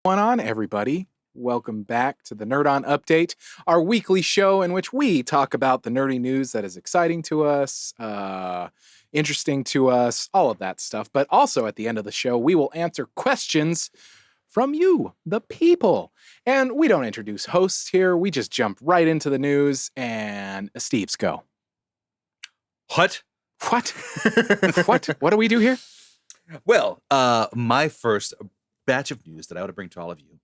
What's going on, everybody? Welcome back to the Nerd On Update, our weekly show in which we talk about the nerdy news that is exciting to us, interesting to us, all of that stuff. But also at the end of the show, we will answer questions from you, the people. And we don't introduce hosts here. We just jump right into the news, and Esteves, go. What? What do we do here? Well, my first batch of news that I want to bring to all of you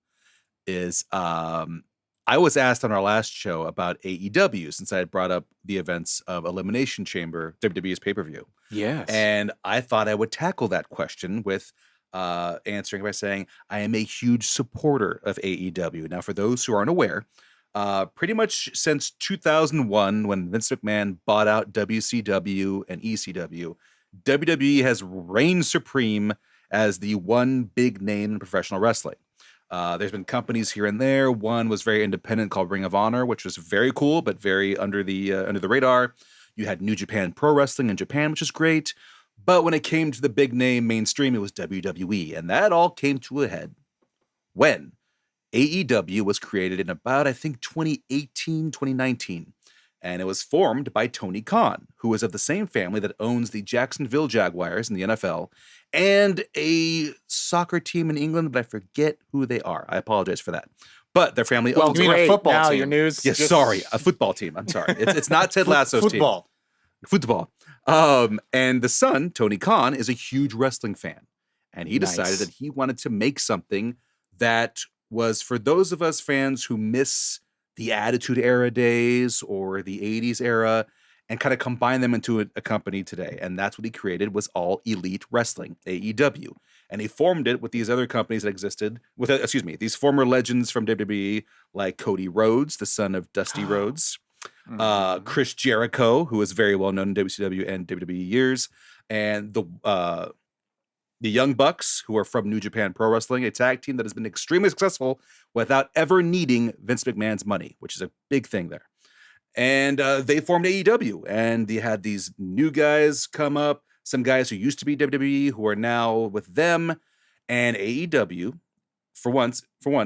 is I was asked on our last show about AEW since I had brought up the events of Elimination Chamber, WWE's pay-per-view. Yes. And I thought I would tackle that question with answering by saying I am a huge supporter of AEW. Now, for those who aren't aware, pretty much since 2001, when Vince McMahon bought out WCW and ECW, WWE has reigned supreme as the one big name in professional wrestling. There's been companies here and there. One was very independent called Ring of Honor, which was very cool, but very under the radar. You had New Japan Pro Wrestling in Japan, which is great. But when it came to the big name mainstream, it was WWE. And that all came to a head when AEW was created in about, I think, 2018, 2019. And it was formed by Tony Khan, who is of the same family that owns the Jacksonville Jaguars in the NFL and a soccer team in England, but I forget who they are. I apologize for that. But their family owns a football now team. Your news. Yes, sorry, a football team. I'm sorry. It's not Ted Lasso's football. team. Football. And the son, Tony Khan, is a huge wrestling fan. And he decided that he wanted to make something that was for those of us fans who miss the Attitude Era days or the 80s era and kind of combine them into a company today. And that's what he created, was All Elite Wrestling, AEW. And he formed it with these other companies that existed, with, these former legends from WWE, like Cody Rhodes, the son of Dusty Rhodes, Chris Jericho, who is very well known in WCW and WWE years, and the Young Bucks, who are from New Japan Pro Wrestling, a tag team that has been extremely successful without ever needing Vince McMahon's money, which is a big thing there. And they formed AEW, and they had these new guys come up, some guys who used to be WWE who are now with them. And AEW, for one,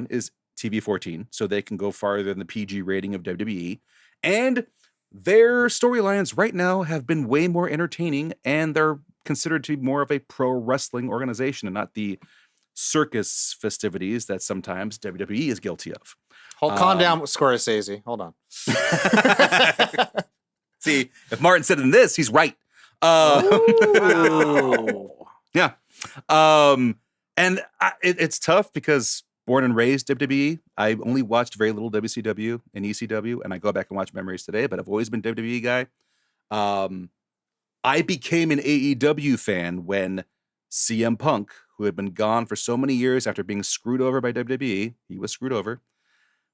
is TV-14, so they can go farther than the PG rating of WWE. And their storylines right now have been way more entertaining, and they're considered to be more of a pro wrestling organization and not the circus festivities that sometimes WWE is guilty of. Calm down, Scorsese. Hold on. See, if Martin said in this, he's right. Yeah. And it's tough because born and raised WWE, I only watched very little WCW and ECW, and I go back and watch memories today, but I've always been a WWE guy. I became an AEW fan when CM Punk, who had been gone for so many years after being screwed over by WWE, he was screwed over,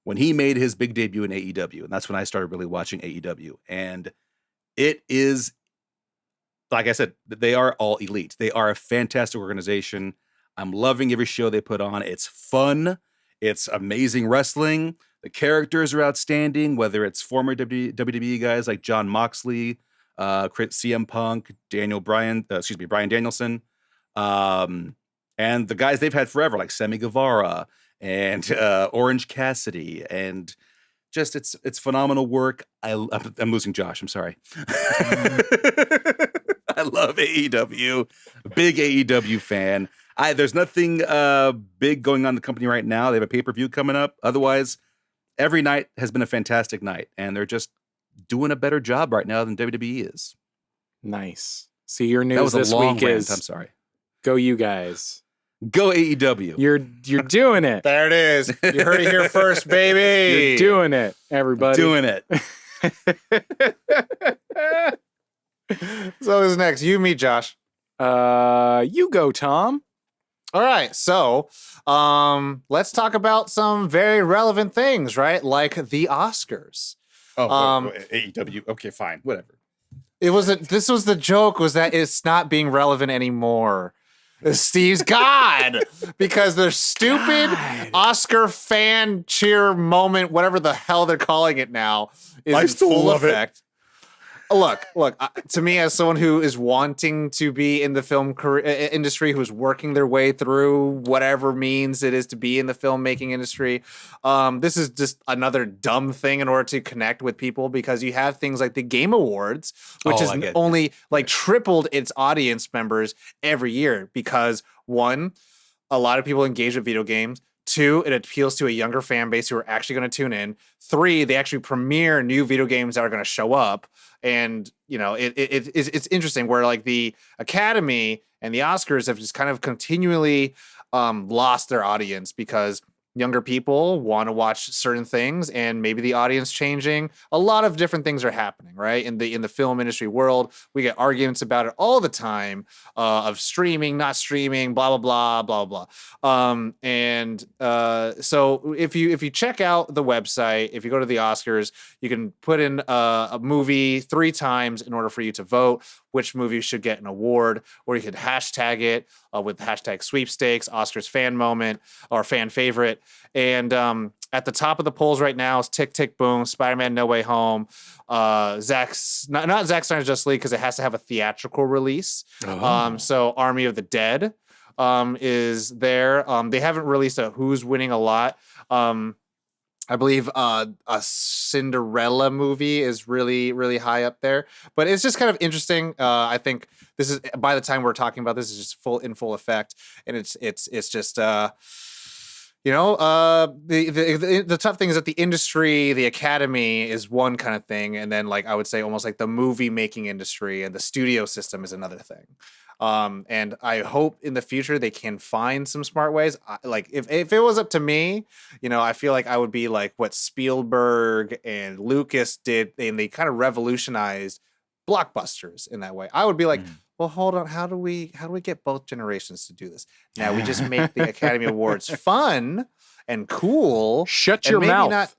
when he made his big debut in AEW. And that's when I started really watching AEW. And it is, like I said, they are all elite. They are a fantastic organization. I'm loving every show they put on. It's fun. It's amazing wrestling. The characters are outstanding, whether it's former WWE guys like Jon Moxley, CM Punk, Brian Danielson, and the guys they've had forever, like Sammy Guevara and Orange Cassidy, and just it's phenomenal work. I'm losing Josh. I'm sorry. I love AEW. Big AEW fan. There's nothing big going on in the company right now. They have a pay-per-view coming up. Otherwise, every night has been a fantastic night, and they're just doing a better job right now than WWE is. Nice. See, your news this week is, I'm sorry. Go you guys. Go AEW. You're doing it. There it is. You heard it here first, baby. You're doing it, everybody. Doing it. So who's next? You, me, Josh. You go, Tom. All right. So let's talk about some very relevant things, right? Like the Oscars. AEW. Okay, fine. Whatever. This was the joke, was that it's not being relevant anymore. Steve's God, because their stupid Oscar fan cheer moment, whatever the hell they're calling it now, is I in still full love it. effect. look. To me, as someone who is wanting to be in the film industry, who's working their way through whatever means it is to be in the filmmaking industry, this is just another dumb thing in order to connect with people, because you have things like the Game Awards, which is only like tripled its audience members every year, because one, a lot of people engage with video games. 2, it appeals to a younger fan base who are actually going to tune in. 3, they actually premiere new video games that are going to show up. And, it's interesting where like the Academy and the Oscars have just kind of continually lost their audience, because younger people want to watch certain things, and maybe the audience changing. A lot of different things are happening, right? In the film industry world, we get arguments about it all the time, of streaming, not streaming, blah blah blah blah blah. So if you check out the website, if you go to the Oscars, you can put in a movie 3 times in order for you to vote which movie should get an award, or you could hashtag it with hashtag sweepstakes, Oscars fan moment, or fan favorite. And at the top of the polls right now is Tick, Tick, Boom, Spider-Man No Way Home, not Zack Snyder's Justice League, because it has to have a theatrical release. So Army of the Dead is there. They haven't released who's winning a lot. I believe a Cinderella movie is really, really high up there, but it's just kind of interesting. I think this is, by the time we're talking about this, is just in full effect, and it's just the tough thing is that the industry, the Academy is one kind of thing, and then like I would say almost like the movie making industry and the studio system is another thing. And I hope in the future they can find some smart ways. Like if it was up to me, I feel like I would be like what Spielberg and Lucas did, and they kind of revolutionized blockbusters in that way. I would be like, well, hold on, how do we get both generations to do this? Now we just make the Academy Awards fun and cool. Shut your mouth.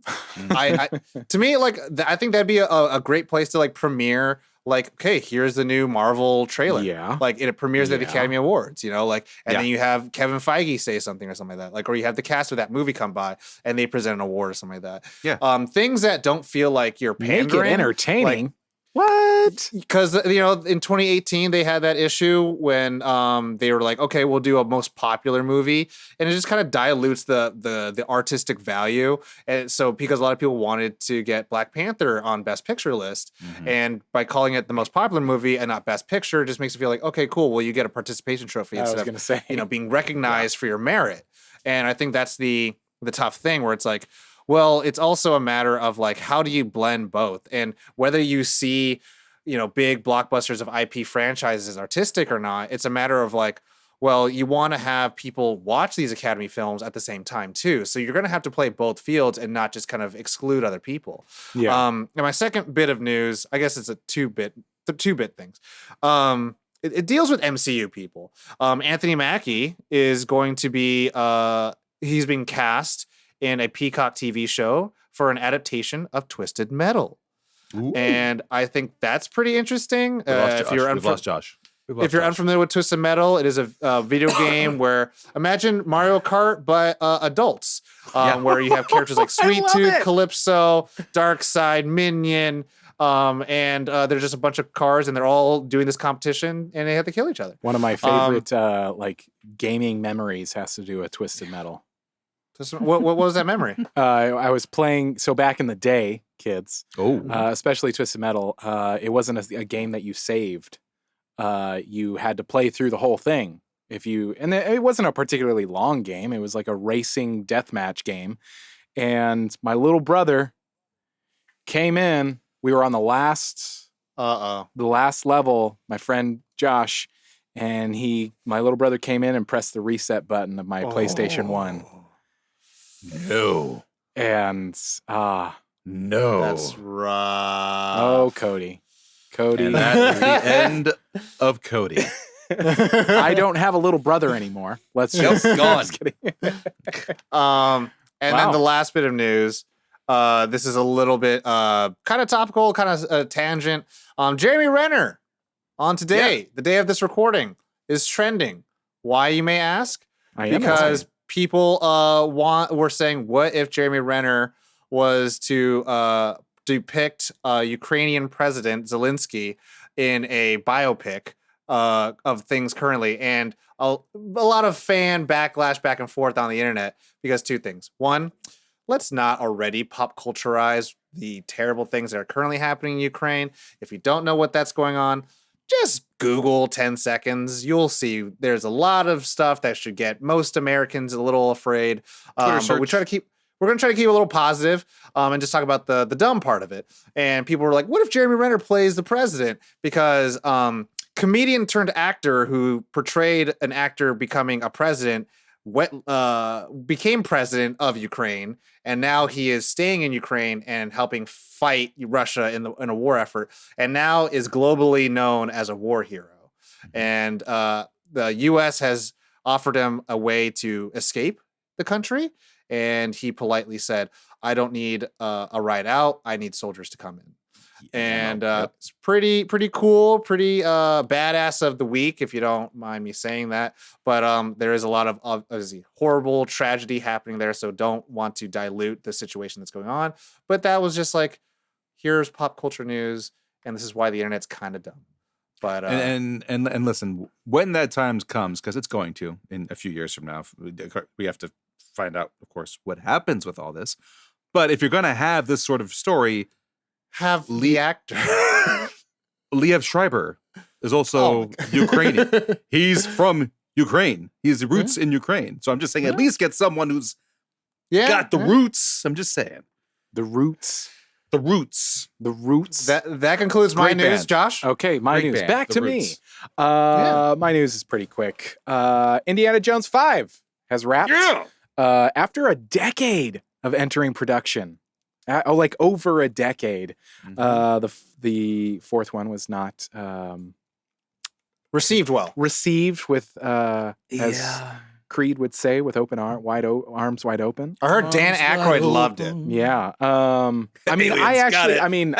To me, like I think that'd be a great place to like premiere. Like, okay, here's the new Marvel trailer. Yeah. Like it premieres at the Academy Awards, then you have Kevin Feige say something or something like that. Like, or you have the cast of that movie come by and they present an award or something like that. Yeah. Things that don't feel like you're pandering. Make it entertaining. Like, what? Because in 2018 they had that issue when they were like, okay, we'll do a most popular movie, and it just kind of dilutes the artistic value. And so because a lot of people wanted to get Black Panther on Best Picture list, and by calling it the most popular movie and not Best Picture, just makes it feel like, okay, cool, well you get a participation trophy instead of being recognized for your merit. And I think that's the tough thing, where it's like, well, it's also a matter of like, how do you blend both? And whether you see, big blockbusters of IP franchises as artistic or not, it's a matter of like, well, you want to have people watch these Academy films at the same time too. So you're going to have to play both fields and not just kind of exclude other people. Yeah. And my second bit of news, I guess it's the two bit things. It deals with MCU people. Anthony Mackie is going to be, he's being cast in a Peacock TV show for an adaptation of Twisted Metal. Ooh. And I think that's pretty interesting. If you're unfamiliar with Twisted Metal, it is a video game where imagine Mario Kart, but adults, where you have characters like Sweet Tooth, Calypso, Darkseid, Minion, and there's just a bunch of cars, and they're all doing this competition, and they have to kill each other. One of my favorite gaming memories has to do with Twisted Metal. What was that memory? I was playing, so back in the day, kids, especially Twisted Metal, it wasn't a game that you saved. You had to play through the whole thing. And it wasn't a particularly long game. It was like a racing deathmatch game. And my little brother came in. We were on the last level, my friend Josh, and my little brother came in and pressed the reset button of my PlayStation 1. No. And no. That's right. Oh, Cody. And that is the end of Cody. I don't have a little brother anymore. Let's just gone. Just kidding. Then the last bit of news. This is a little bit kind of topical, kind of a tangent. Jeremy Renner on today, the day of this recording, is trending. Why, you may ask? Because people were saying, what if Jeremy Renner was to depict Ukrainian President Zelensky in a biopic of things currently, and a lot of fan backlash back and forth on the internet because two things. One, let's not already pop culturize the terrible things that are currently happening in Ukraine. If you don't know what that's going on, just Google 10 seconds. You'll see there's a lot of stuff that should get most Americans a little afraid. But we're going to try to keep a little positive, and just talk about the dumb part of it. And people were like, what if Jeremy Renner plays the president? Because comedian turned actor who portrayed an actor becoming a president became president of Ukraine, and now he is staying in Ukraine and helping fight Russia in a war effort, and now is globally known as a war hero. And the U.S. has offered him a way to escape the country, and he politely said, "I don't need a ride out. I need soldiers to come in." And it's pretty cool, pretty badass of the week, if you don't mind me saying that. But there is a lot of obviously horrible tragedy happening there, so don't want to dilute the situation that's going on. But that was just like, here's pop culture news, and this is why the internet's kind of dumb. But and listen, when that time comes, because it's going to in a few years from now, we have to find out, of course, what happens with all this. But if you're going to have this sort of story, have the actor Liev Schreiber is also Ukrainian. He's from Ukraine. He has roots in Ukraine. So I'm just saying, at least get someone who's got the roots. I'm just saying. The roots. That concludes my news, band. Josh. Okay, my Great news. band, Back The to Roots. me. My news is pretty quick. Indiana Jones 5 has wrapped after a decade of entering production. Like over a decade. The fourth one was not received well. Received with as Creed would say, with open arms wide open. I heard Dan Aykroyd loved it. Yeah. I mean,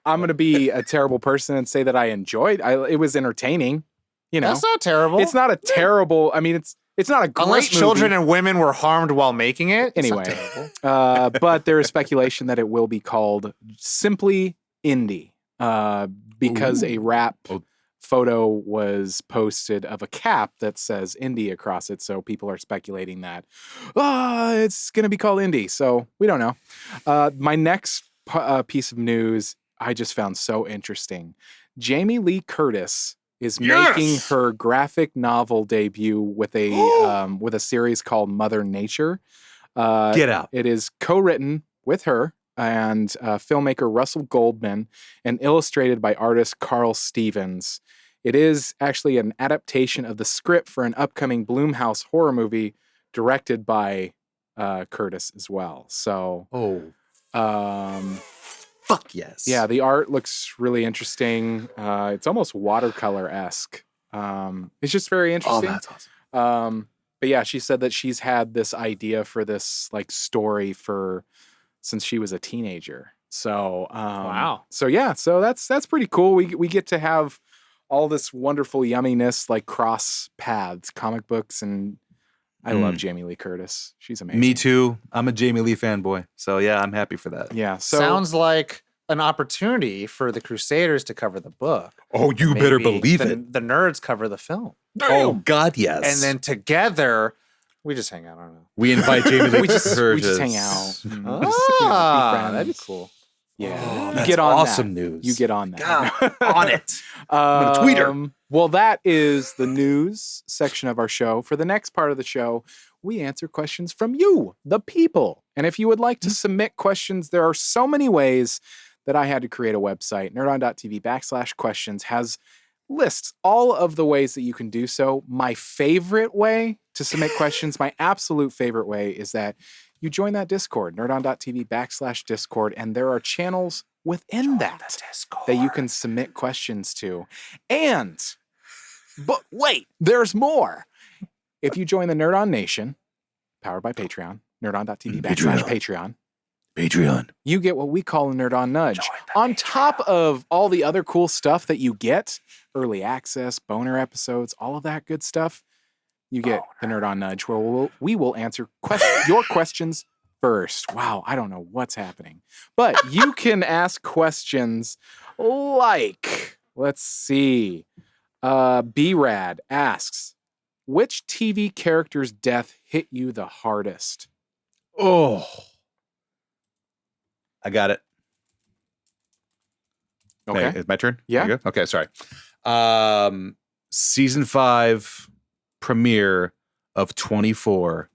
I'm going to be a terrible person and say that I enjoyed. It was entertaining. You know, that's not terrible. It's not a terrible. I mean, it's not a great unless movie. Children and women were harmed while making it. Anyway, but there is speculation that it will be called simply Indie because a rap photo was posted of a cap that says Indie across it. So people are speculating that it's going to be called Indie. So we don't know. My next piece of news I just found so interesting. Jamie Lee Curtis is making her graphic novel debut with a series called Mother Nature. Get out. It is co-written with her and filmmaker Russell Goldman and illustrated by artist Carl Stevens. It is actually an adaptation of the script for an upcoming Blumhouse horror movie directed by Curtis as well. So, fuck yes. Yeah, the art looks really interesting. It's almost watercolor-esque. It's just very interesting. Oh, that's awesome. But yeah, she said that she's had this idea for this like story since she was a teenager. So wow. So yeah, so that's pretty cool. We get to have all this wonderful yumminess like cross paths, comic books, and I love Jamie Lee Curtis. She's amazing. Me too. I'm a Jamie Lee fanboy. So yeah, I'm happy for that. Yeah. So sounds like an opportunity for the Crusaders to cover the book. Oh, you better believe it. The nerds cover the film. Oh God, yes. And then together we just hang out. I don't know. We invite Jamie Lee. we just hang out. That'd be cool. Yeah, you get on awesome that. News. You get on that. God, on it. I'm gonna tweet her. Well, that is the news section of our show. For the next part of the show, we answer questions from you, the people. And if you would like to submit questions, there are so many ways that I had to create a website. nerdon.tv/questions lists all of the ways that you can do so. My favorite way to submit questions, my absolute favorite way, is that you join that Discord, nerdon.tv/Discord, and there are channels within that you can submit questions to. But wait, there's more. If you join the Nerd On Nation, powered by Patreon, nerdon.tv/Patreon, you get what we call a Nerd On Nudge. On top of all the other cool stuff that you get, early access, boner episodes, all of that good stuff, you get the Nerd On Nudge, where we will answer your questions first. Wow, I don't know what's happening. But you can ask questions like, let's see. B-Rad asks, which TV character's death hit you the hardest? Oh, I got it. Okay. It's my turn? Yeah. You good? Okay, sorry. Season 5 premiere of 24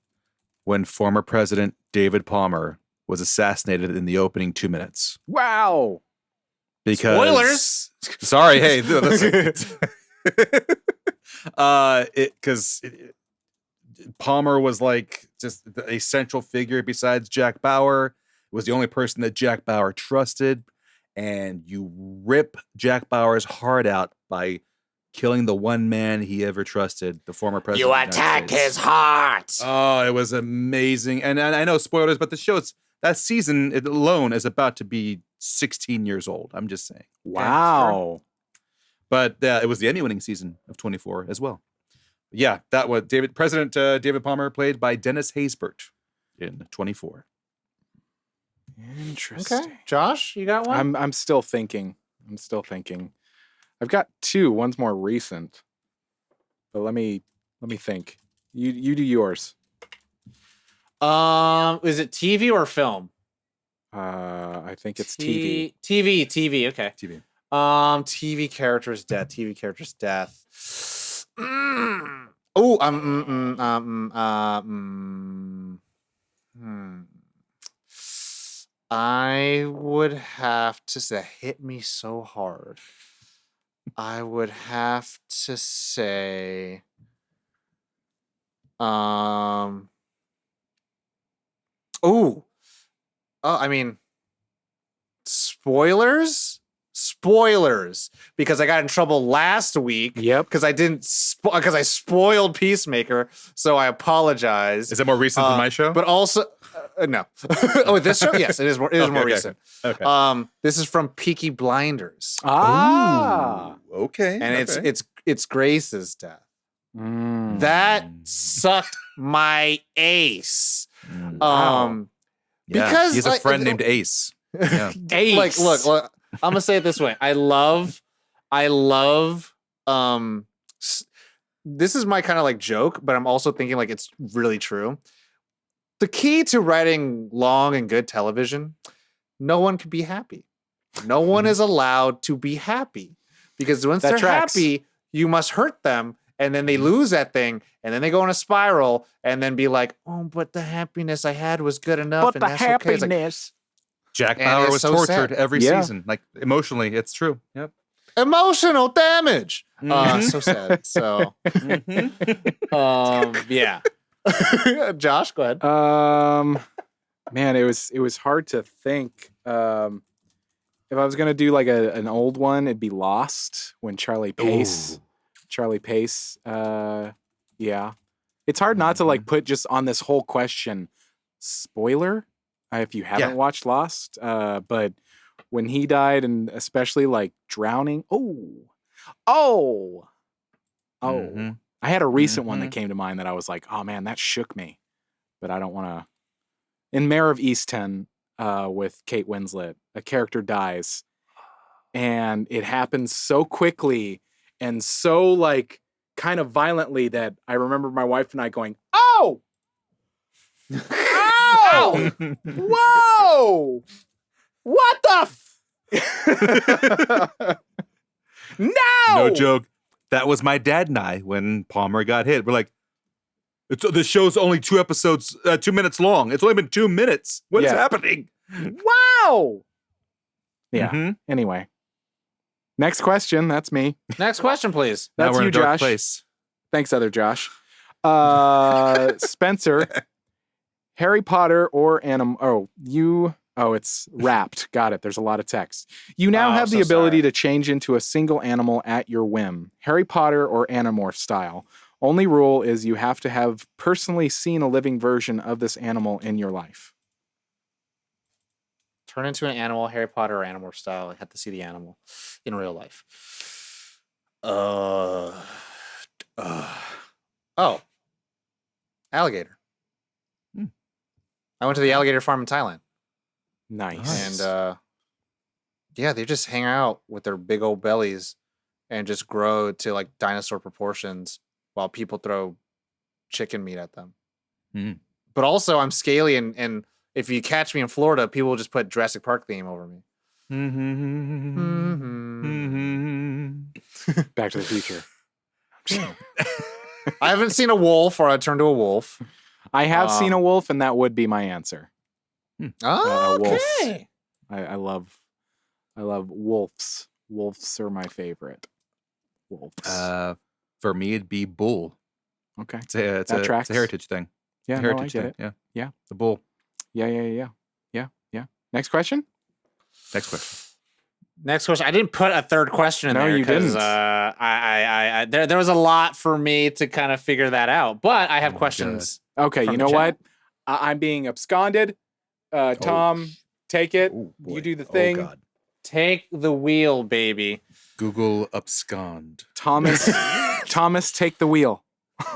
when former President David Palmer was assassinated in the opening 2 minutes. Wow. Because Spoilers. Sorry, hey, because Palmer was like just a central figure besides Jack Bauer. It was the only person that Jack Bauer trusted, and you rip Jack Bauer's heart out by killing the one man he ever trusted, the former president. You attack his heart. Oh, it was amazing. And I know spoilers, but the show's that season alone is about to be 16 years old. I'm just saying. Wow. But it was the Emmy-winning season of 24 as well. Yeah, that was President David Palmer, played by Dennis Haysbert in 24. Interesting. Okay, Josh, you got one? I'm still thinking. I've got two. One's more recent. But let me think. You do yours. Is it TV or film? I think it's TV. TV. Okay. TV. TV character's death. Oh, I would have to say, hit me so hard. I would have to say, I mean, spoilers, because I got in trouble last week. Yep. Because I spoiled Peacemaker, so I apologize. Is it more recent than my show? But also, no. Oh, this show? Yes, it is more. It is more recent. Okay. This is from Peaky Blinders. Ah. Ooh, okay. And it's Grace's death. Mm. That sucked my ace. Wow. Yeah, because he's a friend named Ace. Yeah. Ace. Look, I'm gonna say it this way. I love this is my kind of like joke, but I'm also thinking like it's really true. The key to writing long and good television, no one can be happy. No one is allowed to be happy, because once they're happy, you must hurt them, and then they lose that thing, and then they go in a spiral, and then be like, "Oh, but the happiness I had was good enough." But and the that's okay. It's like, happiness. Jack And Bauer it's was so tortured sad. every Yeah. season, like emotionally. It's true. Yep. emotional damage. Mhm. So sad. So, yeah. Josh, go ahead. Man, it was hard to think. If I was gonna do like an old one, it'd be Lost when Charlie Pace. Yeah. It's hard not to like put just on this whole question spoiler if you haven't watched Lost. But when he died, and especially like drowning. Mhm. I had a recent one that came to mind that I was like, oh man, that shook me. But I don't want to. In Mare of Easttown, with Kate Winslet, a character dies, and it happens so quickly and so like kind of violently that I remember my wife and I going, "Oh, ow, whoa, what the no!" No joke. That was my dad and I when Palmer got hit. We're like, the show's only 2 episodes, 2 minutes long. It's only been 2 minutes. What is happening? Wow. Yeah. Mhm. Anyway, next question. That's me. Next question, please. Now That's we're you, in a dark Josh. place. Thanks, other Josh. Spencer, Harry Potter or animal? It's wrapped. Got it. There's a lot of text. You now have the ability to change into a single animal at your whim. Harry Potter or Animorph style. Only rule is you have to have personally seen a living version of this animal in your life. Turn into an animal, Harry Potter or Animorph style. I have to see the animal in real life. Alligator. I went to the alligator farm in Thailand. Nice. And yeah, they just hang out with their big old bellies and just grow to like dinosaur proportions while people throw chicken meat at them. Mm. But also, I'm scaly, and if you catch me in Florida, people will just put Jurassic Park theme over me. Back to the Future. I haven't seen a wolf, or I turn to a wolf. I have seen a wolf, and that would be my answer. Oh, wolf. okay. I love wolves. Wolves are my favorite. Wolves. For me, it'd be bull. Okay. It's a heritage thing. Yeah, heritage I get thing. it. Yeah. The bull. Yeah. Next question. Next question. Next question. I didn't put a third question in No, there you didn't. There was a lot for me to kind of figure that out, but I have questions. Okay, From you the know chat. what? I'm being absconded. Tom, take it. Oh, boy. You do the thing. Oh, God. Take the wheel, baby. Google abscond. Thomas, take the wheel.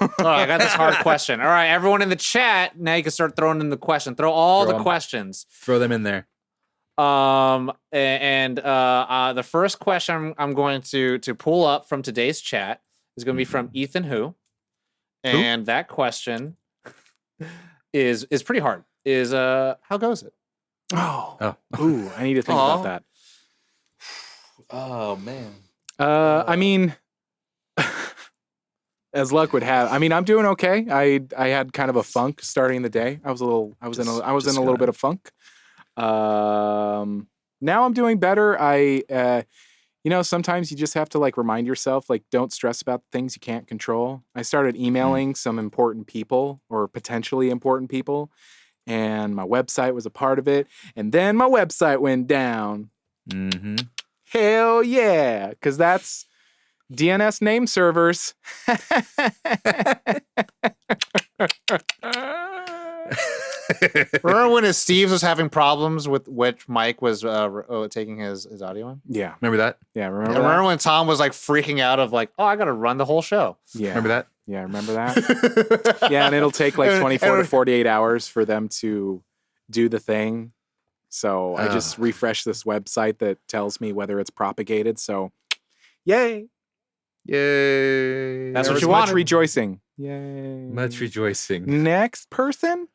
Oh, I got this hard question. All right, everyone in the chat, now you can start throwing in the question. Throw all Throw the 'em. questions. Throw them in there. The first question I'm going to pull up from today's chat is going to be from Ethan Who? And that question is pretty hard. Is how goes it? Ooh, I need to think about that. Oh, man. I mean, as luck would have, I mean, I'm doing okay. I had kind of a funk starting the day. I was in a little bit of funk. Now I'm doing better. Sometimes you just have to like remind yourself, like, don't stress about things you can't control. I started emailing some important people or potentially important people, and my website was a part of it. And then my website went down. Mm-hmm. Hell yeah, because that's DNS name servers. Remember when Esteves was having problems with which mic was taking his audio in? Yeah. Remember that? Yeah, Remember when Tom was like freaking out of like, oh, I got to run the whole show. Yeah. Remember that? Yeah, remember that? Yeah, and it'll take like 24 to 48 hours for them to do the thing. So I just refresh this website that tells me whether it's propagated. So, yay. Yay. That's There what was you much wanted. rejoicing. Yay. Much rejoicing. Next person?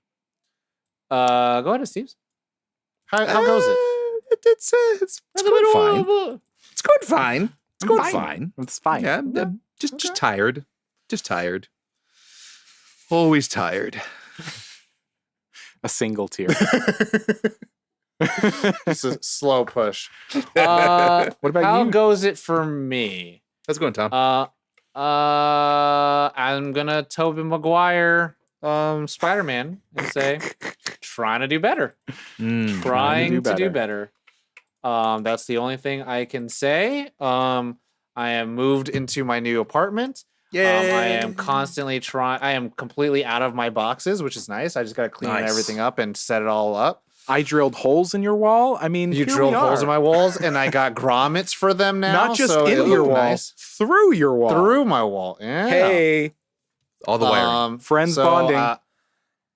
Go ahead, Esteves. How goes it? It's going fine. It's going fine. It's going fine. It's fine. Yeah, I'm just tired. Just tired. Always tired. A single tear. It's a slow push. What about How you? goes it for me? How's it going, Tom? I'm gonna Tobey Maguire Spider-Man and say trying to do better. Trying to do better. That's the only thing I can say. I am moved into my new apartment. I am constantly I am completely out of my boxes, which is nice. I just got to clean everything up and set it all up. I drilled holes in your wall. I mean, You here drilled we holes are. in my walls, and I got grommets for them now. Not just so in it your looked wall, nice. through your wall. Through my wall. Yeah. Hey, All the wiring. friends bonding.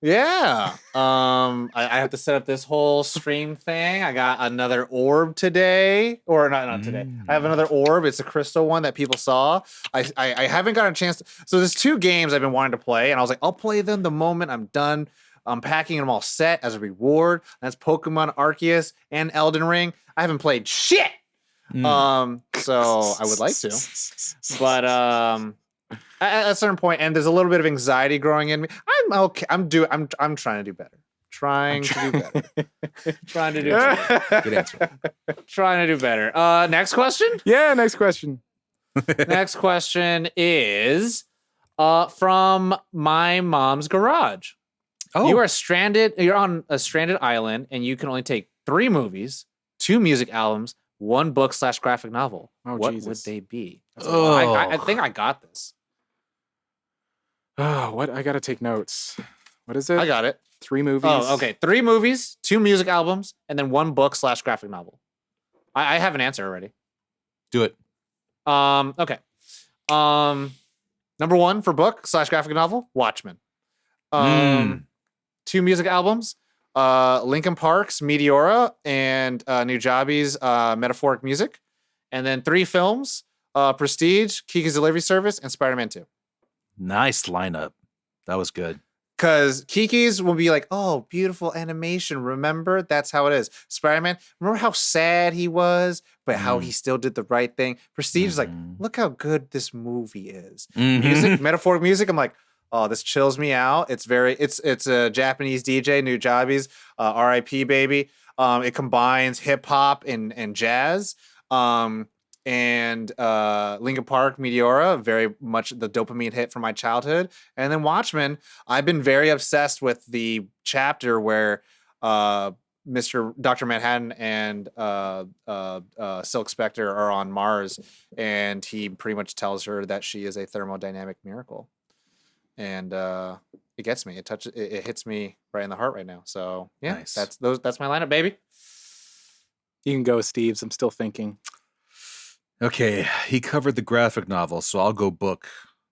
Yeah. I have to set up this whole stream thing. I got another orb today, or not today. I have another orb. It's a crystal one that people saw. I haven't gotten a chance. So there's 2 games I've been wanting to play, and I was like, I'll play them the moment I'm done. I'm packing them all set as a reward. That's Pokemon Arceus and Elden Ring. I haven't played shit. So I would like to, but at a certain point, and there's a little bit of anxiety growing in me. I'm okay. I'm trying to do better. Trying to do better. Trying to do better. Good answer. Trying to do better. Next question. Yeah, next question. Next question is from my mom's garage. Oh, You are stranded. You're on a stranded island, and you can only take 3 movies, 2 music albums, 1 book/graphic novel. Oh, what Jesus. would they be? Oh. I think I got this. Oh, what? I got to take notes. What is it? I got it. 3 movies. Oh, okay. 3 movies, 2 music albums, and then 1 book/graphic novel. I have an answer already. do it. Okay. Number 1 for book/graphic novel, Watchmen. 2 music albums, Linkin Park's Meteora and Nujabi's Metaphoric Music. And then 3 films, Prestige, Kiki's Delivery Service, and Spider-Man 2. Nice lineup. That was good. Because Kiki's will be like, oh, beautiful animation. Remember? That's how it is. Spider-Man, remember how sad he was, but how he still did the right thing? Prestige is like, look how good this movie is. Music, Metaphoric Music, I'm like, oh, this chills me out. It's a Japanese DJ, Nujabi's, R.I.P. baby. It combines hip-hop and jazz. And Linkin Park, Meteora, very much the dopamine hit from my childhood. And then Watchmen, I've been very obsessed with the chapter where Mr. Dr. Manhattan and Silk Spectre are on Mars, and he pretty much tells her that she is a thermodynamic miracle. And it gets me. It hits me right in the heart right now. So yeah, nice. That's my lineup, baby. You can go, Steves. I'm still thinking. Okay, he covered the graphic novel, so I'll go book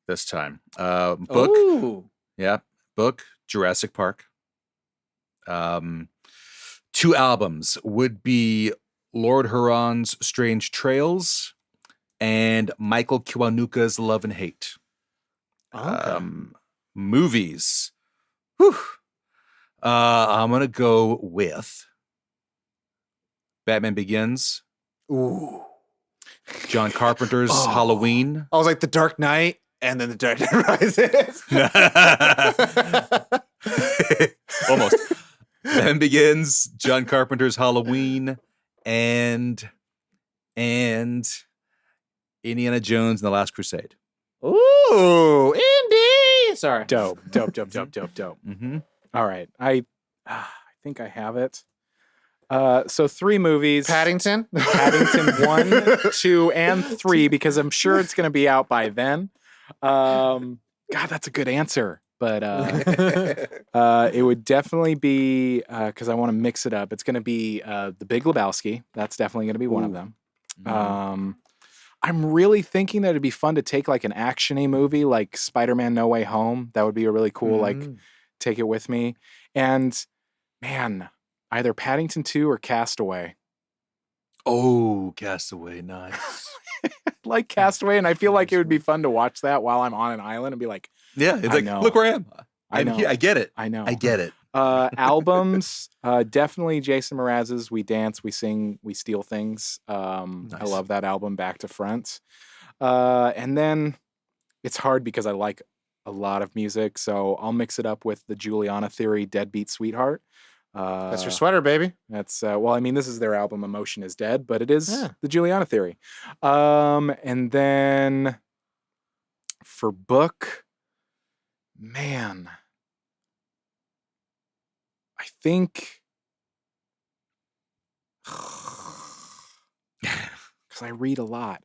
this time. Book, Ooh. yeah, book, Jurassic Park. 2 albums would be Lord Huron's Strange Trails and Michael Kiwanuka's Love and Hate. Okay. Movies. Whew. I'm going to go with Batman Begins. Ooh. John Carpenter's Halloween. I was like The Dark Knight, and then The Dark Knight Rises. Almost. Batman Begins, John Carpenter's Halloween, and Indiana Jones and the Last Crusade. Ooh, Indy. Sorry. Dope. Mm-hmm. All right. I think I have it. So 3 movies. Paddington 1, 2, and 3, because I'm sure it's going to be out by then. God, that's a good answer. But it would definitely be, because I want to mix it up. It's going to be The Big Lebowski. That's definitely going to be one of them. Mm-hmm. I'm really thinking that it'd be fun to take like an action-y movie like Spider-Man No Way Home. That would be a really cool, like, take it with me. And man, either Paddington 2 or Castaway. Oh, Castaway, nice. Like Castaway, and I feel like it would be fun to watch that while I'm on an island and be like, yeah, it's like, look where I am. I'm here. I get it. I know. I get it. Albums, definitely Jason Mraz's We Dance, We Sing, We Steal Things. Nice. I love that album back to front. And then it's hard because I like a lot of music, so I'll mix it up with the Juliana Theory Deadbeat Sweetheart. That's your sweater, baby. That's well, I mean, this is their album Emotion is Dead, but it is the Juliana Theory. And then for book, man, I think because I read a lot.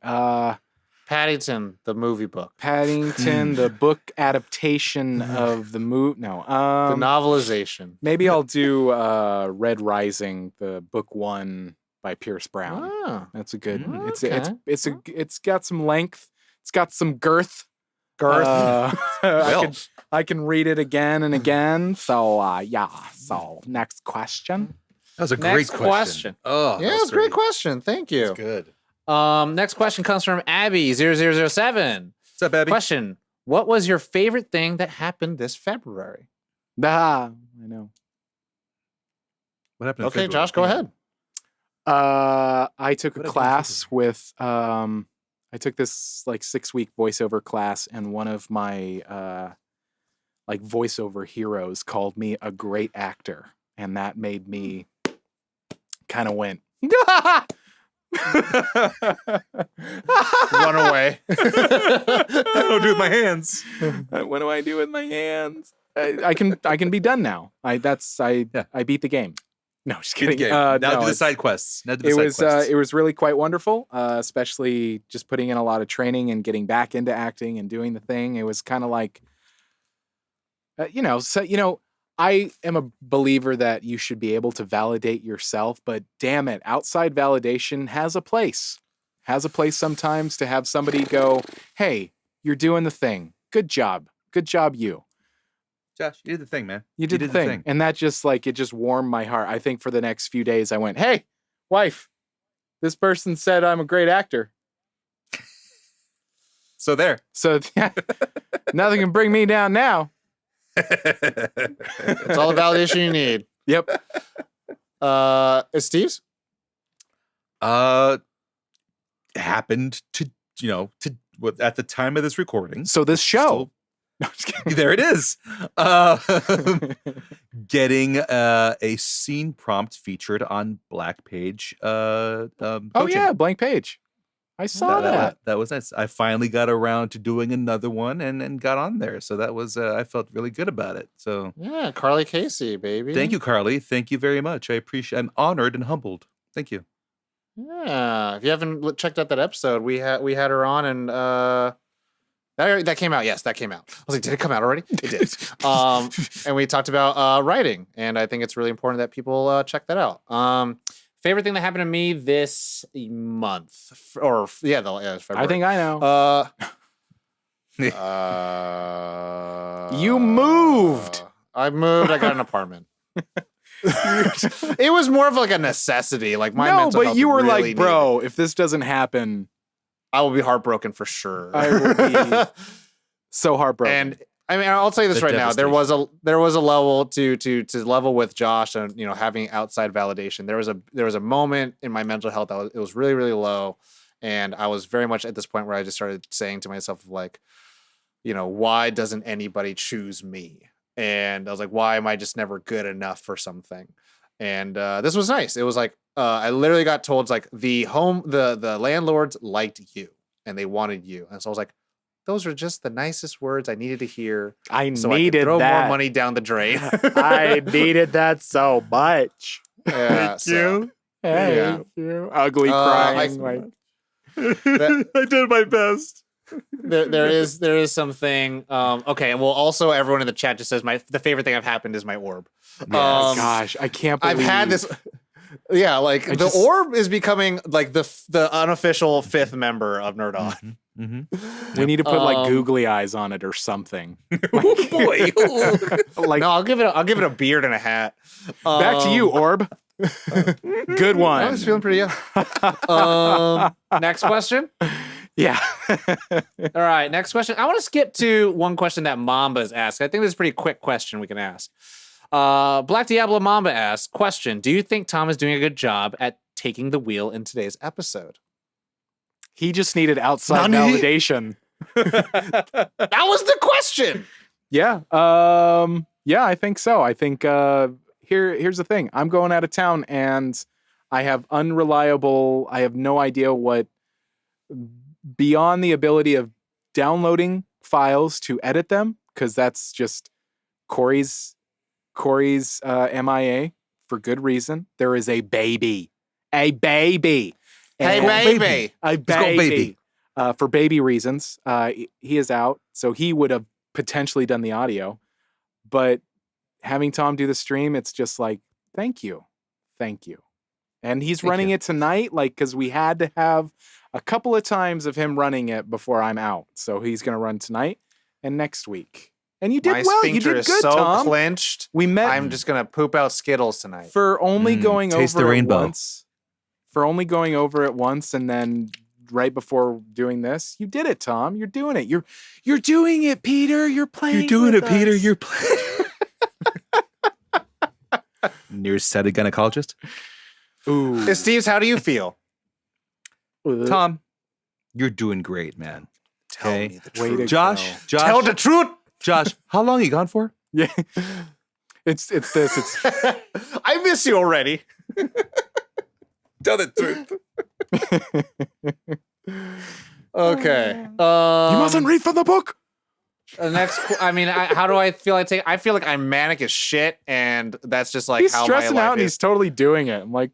Paddington, the movie book. Paddington, the book adaptation of the movie. No, the novelization. Maybe I'll do Red Rising, the book 1 by Pierce Brown. Oh, that's a good. okay. It's got some length. It's got some girth. Girth. I can read it again and again. So yeah. So next question. That was a great question. Oh, yeah, it was a great question. Thank you. That's good. Next question comes from Abby0007. What's up, Abby? Question: what was your favorite thing that happened this February? I know. What happened? Okay, Josh, go ahead. I took a class with I took this like 6-week voiceover class, and one of my like voiceover heroes called me a great actor, and that made me kind of went run away. I don't do with my hands. What do I do with my hands? I can be done now. I beat the game. No, just kidding. Now do the side quests. It was really quite wonderful, especially just putting in a lot of training and getting back into acting and doing the thing. It was kind of like, I am a believer that you should be able to validate yourself, but damn it, outside validation has a place. Has a place sometimes to have somebody go, hey, you're doing the thing. Good job. Good job, you. Josh, you did the thing, man. You did the thing. And that just like, it just warmed my heart. I think for the next few days I went, hey, wife, this person said I'm a great actor. So there. So yeah, nothing can bring me down now. It's all the validation you need. Yep. Is Steve's? Happened to at the time of this recording. So this show. No, I'm just kidding. There it is. Getting a scene prompt featured on Black Page. Oh yeah, blank page. I saw that. That was nice. I finally got around to doing another one and got on there. So that was I felt really good about it. So Yeah, Carly Casey, baby. thank you, Carly. Thank you very much. I appreciate. I'm honored and humbled. Thank you. Yeah, if you haven't checked out that episode, we had her on, and that came out. Yes, that came out. I was like, did it come out already? It did. And we talked about writing, and I think it's really important that people check that out. Favorite thing that happened to me this month, February. I think I know. You moved. I moved. I got an apartment. It was more of like a necessity. Like my mental health you were really like, bro, needed. if this doesn't happen, I will be heartbroken for sure. I will be so heartbroken. And I mean, I'll tell you this right now. There was a level to level with Josh and having outside validation. There was a moment in my mental health that it was really, really low, and I was very much at this point where I just started saying to myself like, why doesn't anybody choose me? And I was like, why am I just never good enough for something? And this was nice. It was like I literally got told like the landlords liked you and they wanted you, and so I was like, those are just the nicest words I needed to hear. I needed needed throw that. more money down the drain. I needed that so much. Yeah, Thank you. Thank you. Ugly crying. I did my best. There is something. Okay, well, also everyone in the chat just says the favorite thing I've happened is my orb. Gosh, I can't believe I've had this. Yeah, like orb is becoming like the unofficial fifth member of Nerd On. Mm-hmm. We need to put like googly eyes on it or something. Oh boy! No, I'll give it a beard and a hat. Back to you, Orb. Good one. I was feeling pretty good. Next question. Yeah. All right, next question. I want to skip to one question that Mamba's asked. I think this is a pretty quick question we can ask. Black Diablo Mamba asks, question, do you think Tom is doing a good job at taking the wheel in today's episode? He just needed outside validation. That was the question. Yeah. Yeah, I think so. I think here's the thing. I'm going out of town and I have I have no idea what beyond the ability of downloading files to edit them, because that's just Corey's MIA for good reason. There is a baby. Hey, baby. For baby reasons. He is out, so he would have potentially done the audio. But having Tom do the stream, it's just like, thank you. And he's running it tonight, like, because we had to have a couple of times of him running it before I'm out. So he's going to run tonight and next week. And you did My well. You sphincter did good, is so Tom. clenched. We met. I'm just going to poop out Skittles tonight. For only going taste over the it rainbow. once. For only going over it once and then right before doing this, you did it, Tom. You're doing it. You're doing it, Peter. You're playing. You're doing with it, Peter. us. You're playing. Nearsighted gynecologist. Ooh. Steves, how do you feel? Tom, you're doing great, man. Tell Okay. me the Way to truth. Josh, Tell the truth. Josh, how long are you gone for? Yeah. It's this. It's I miss you already. Tell the truth. Okay. you mustn't read from the book. How do I feel? I feel like I'm manic as shit, and that's just like He's how stressing my life out and is. he's totally doing it. I'm like,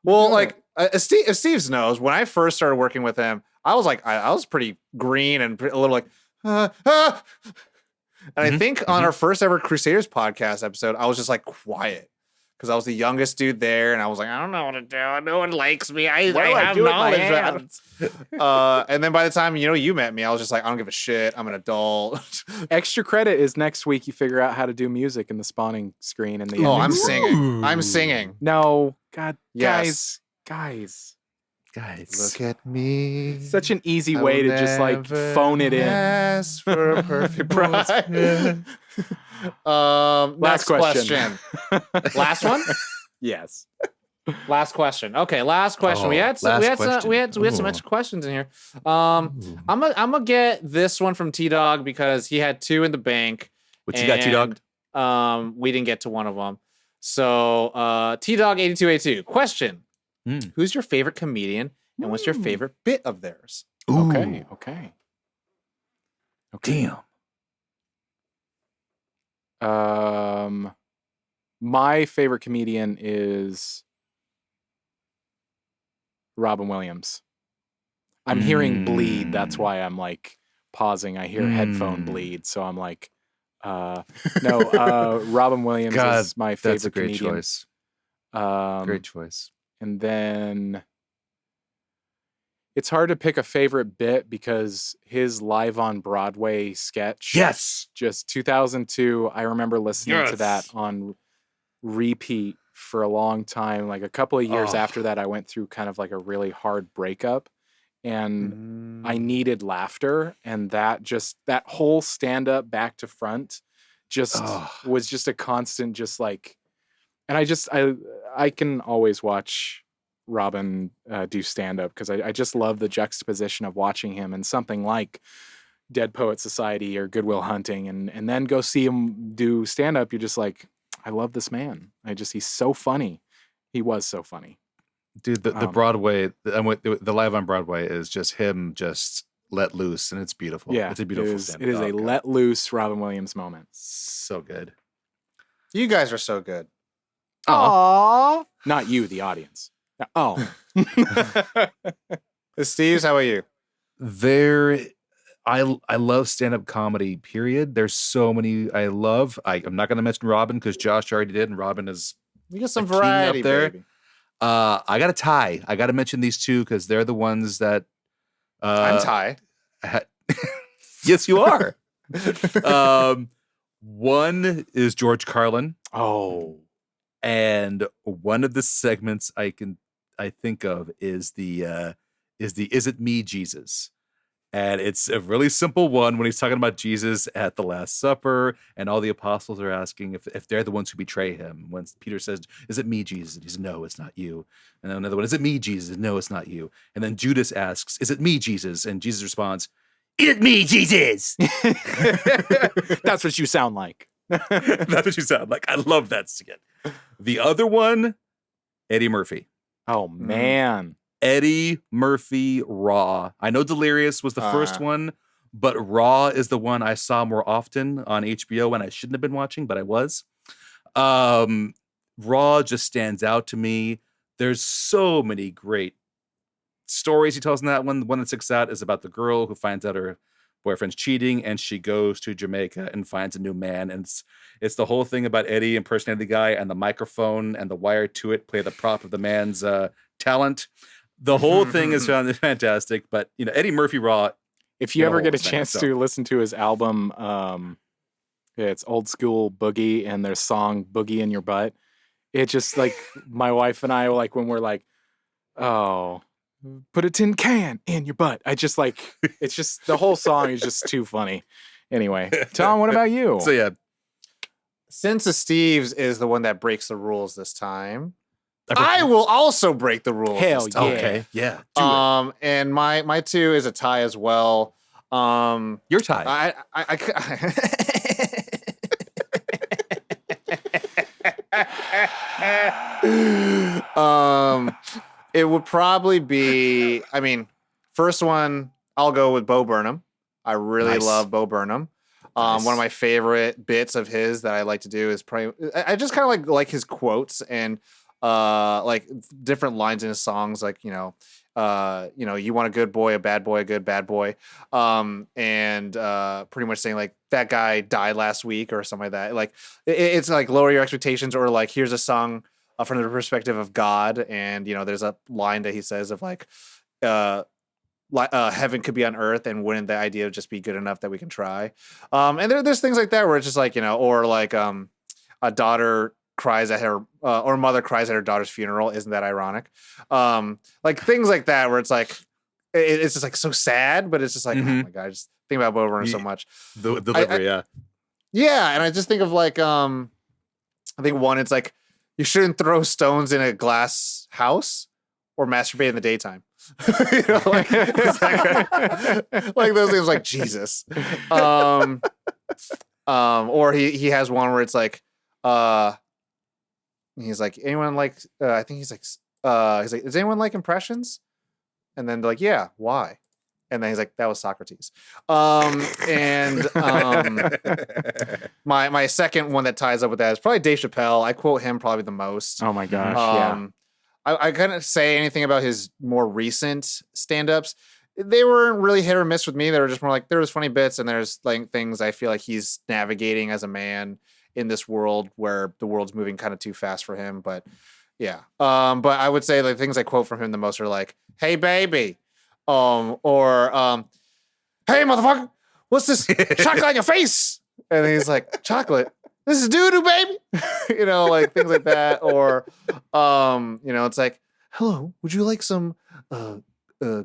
Well, doing like if Steves knows, when I first started working with him, I was like, I was pretty green and a little like, And I think on our first ever Crusaders podcast episode, I was just like quiet because I was the youngest dude there, and I was like, I don't know what to do. No one likes me. I What do I have do with my knowledge. hands? And then by the time you met me, I was just like, I don't give a shit. I'm an adult. Extra credit is next week. You figure out how to do music in the spawning screen and the. Oh, ending I'm screen. singing. I'm singing. No, God, Yes. guys. Look at me. Such an easy I way will to just like never phone it in. ask for a perfect bride. Last Next question. Last one. Yes. Last question. Okay, last question. We had some extra questions in here. I'm gonna get this one from T-Dog because he had 2 in the bank. What you got, T-Dog? We didn't get to one of them. So T-Dog 8282. Question. Who's your favorite comedian and what's your favorite bit of theirs? Okay. Damn. My favorite comedian is Robin Williams. I'm hearing bleed. That's why I'm like pausing. I hear headphone bleed. So I'm like, no, Robin Williams is my favorite that's a great comedian. choice. Great choice. And then it's hard to pick a favorite bit because his live on Broadway sketch. Yes. Just 2002. I remember listening to that on repeat for a long time. Like a couple of years after that, I went through kind of like a really hard breakup and I needed laughter. And that whole stand up back to front was just a constant, just like, and I can always watch Robin do stand up because I just love the juxtaposition of watching him in something like Dead Poet Society or Good Will Hunting and then go see him do stand up. You're just like, I love this man. He's so funny. He was so funny. Dude, the Broadway, the live on Broadway is just him just let loose and it's beautiful. Yeah, it's a beautiful stand up. It is a let loose Robin Williams moment. So good. You guys are so good. Aww. Not you, the audience. Oh. Esteves, how about you? I love stand-up comedy, period. There's so many I love. I'm not going to mention Robin because Josh already did, and Robin is You got some king up variety there. baby. I got a tie. I got to mention these 2 because they're the ones that... I'm Ty. Yes, you are. One is George Carlin. Oh. And one of the segments I think of is the Is It Me, Jesus? And it's a really simple one when he's talking about Jesus at the Last Supper and all the apostles are asking if they're the ones who betray him. When Peter says, is it me, Jesus? And he says, no, it's not you. And then another one, is it me, Jesus? No, it's not you. And then Judas asks, is it me, Jesus? And Jesus responds, is it me, Jesus? That's what you sound like. That's what you sound like. I love that skit. The other one, Eddie Murphy. Oh, man. Eddie Murphy Raw. I know Delirious was the first one, but Raw is the one I saw more often on HBO when I shouldn't have been watching, but I was. Raw just stands out to me. There's so many great stories he tells in that one. The one that sticks out is about the girl who finds out her boyfriend's cheating and she goes to Jamaica and finds a new man. And it's the whole thing about Eddie impersonating the guy and the microphone and the wire to it play the prop of the man's talent. The whole thing is fantastic, but Eddie Murphy Raw. If you ever get a chance to listen to his album, it's Old School Boogie and their song Boogie in Your Butt. It just like my wife and I like when we're like, oh, put a tin can in your butt. I just like it's just the whole song is just too funny. Anyway, Tom, what about you? So yeah, since Esteves is the one that breaks the rules this time, I will also break the rules. Hell this time. yeah. Okay, yeah. Do it. And my 2 is a tie as well. Your tie. It would probably be. I mean, first one I'll go with Bo Burnham. I really love Bo Burnham. One of my favorite bits of his that I like to do is probably I just kind of like his quotes and like different lines in his songs, like you want a good boy, a bad boy, a good bad boy, and pretty much saying like that guy died last week or something like that. Like it's like lower your expectations, or like here's a song from the perspective of God. And, there's a line that he says of like, heaven could be on earth, and wouldn't the idea just be good enough that we can try? And there's things like that where it's just like, or like a daughter cries at her, or a mother cries at her daughter's funeral. Isn't that ironic? Like things like that where it's like, it's just like so sad, but it's just like, oh my God, I just think about Bo Burnham so much. The delivery, yeah. Yeah, and I just think of like, I think one, it's like, you shouldn't throw stones in a glass house or masturbate in the daytime. Like those things, like Jesus. Or he has one where it's like, he's like, anyone like, I think he's like, does anyone like impressions? And then they're like, yeah, why? And then he's like, that was Socrates. And my second one that ties up with that is probably Dave Chappelle. I quote him probably the most. Oh my gosh, yeah. I couldn't say anything about his more recent stand-ups. They weren't really hit or miss with me. They were just more like, there was funny bits, and there's like things I feel like he's navigating as a man in this world where the world's moving kind of too fast for him. But yeah. But I would say the things I quote from him the most are like, hey baby. Hey motherfucker, what's this chocolate on your face? And he's like, chocolate? This is doo-doo, baby. Like things like that. Or it's like, hello, would you like some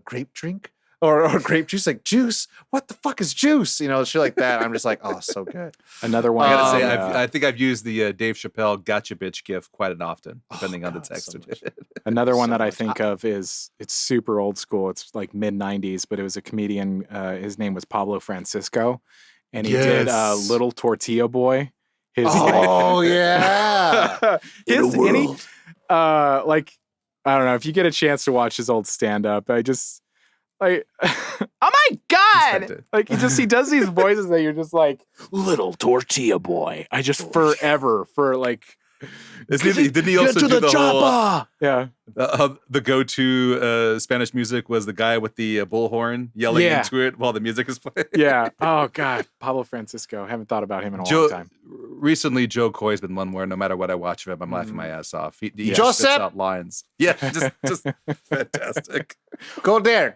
grape drink? Or grape juice? Like, juice? What the fuck is juice? Shit like that. I'm just like, oh, so good. Another one. I gotta say, I think I've used the Dave Chappelle gotcha bitch gif quite often, depending on the text. So Another one that I think of is, it's super old school. It's like mid 90s, but it was a comedian. His name was Pablo Francisco, and he did Little Tortilla Boy. Yeah. Like, I don't know, if you get a chance to watch his old stand-up, I just like, oh my God! Like he does these voices that you're just like, Little Tortilla Boy. I just forever for like. Didn't he also do the whole? Yeah. The go-to Spanish music was the guy with the bullhorn yelling into it while the music is playing. Yeah. Oh God, Pablo Francisco. Haven't thought about him in a long time. Recently, Joe Coy's been one where no matter what I watch of him, I'm laughing my ass off. He spits out lines. Yeah, just fantastic. Go there.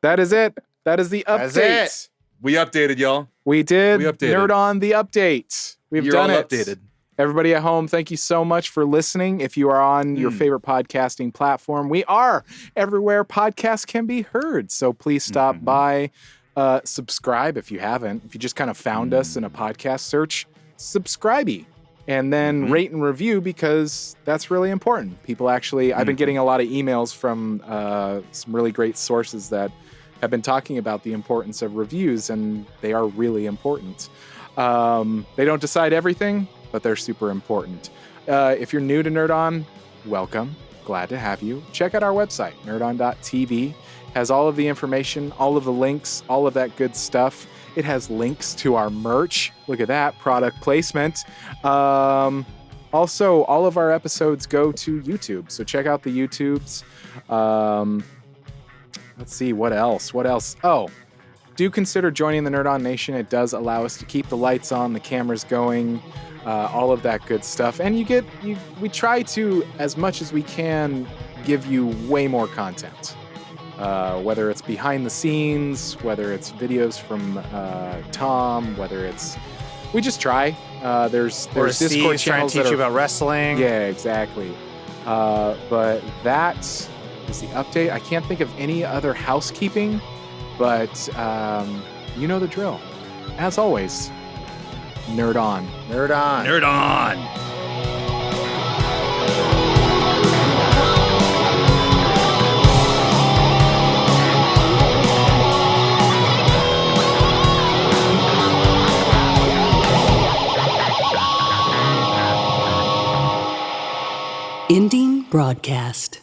That is it. That is the update. That's it. We updated, y'all. We did. We updated. Nerd on the update. We've done it. Updated. Everybody at home, thank you so much for listening. If you are on your favorite podcasting platform, we are everywhere podcasts can be heard. So please stop by, subscribe if you haven't. If you just kind of found us in a podcast search, subscribe-y. And then rate and review, because that's really important. People actually, I've been getting a lot of emails from some really great sources that have been talking about the importance of reviews, and they are really important. They don't decide everything, but they're super important. If you're new to Nerd On, welcome. Glad to have you. Check out our website, nerdon.tv. Has all of the information, all of the links, all of that good stuff. It has links to our merch. Look at that, product placement. Also, all of our episodes go to YouTube, so check out the YouTubes. Let's see, what else? Oh, do consider joining the Nerd On Nation. It does allow us to keep the lights on, the cameras going, all of that good stuff. And we try to, as much as we can, give you way more content. Whether it's behind the scenes, whether it's videos from Tom, we just try. There's Discord channels trying to teach you about wrestling. Yeah, exactly. But that is the update. I can't think of any other housekeeping, but you know the drill. As always, Nerd On. Nerd On. Nerd On. Ending broadcast.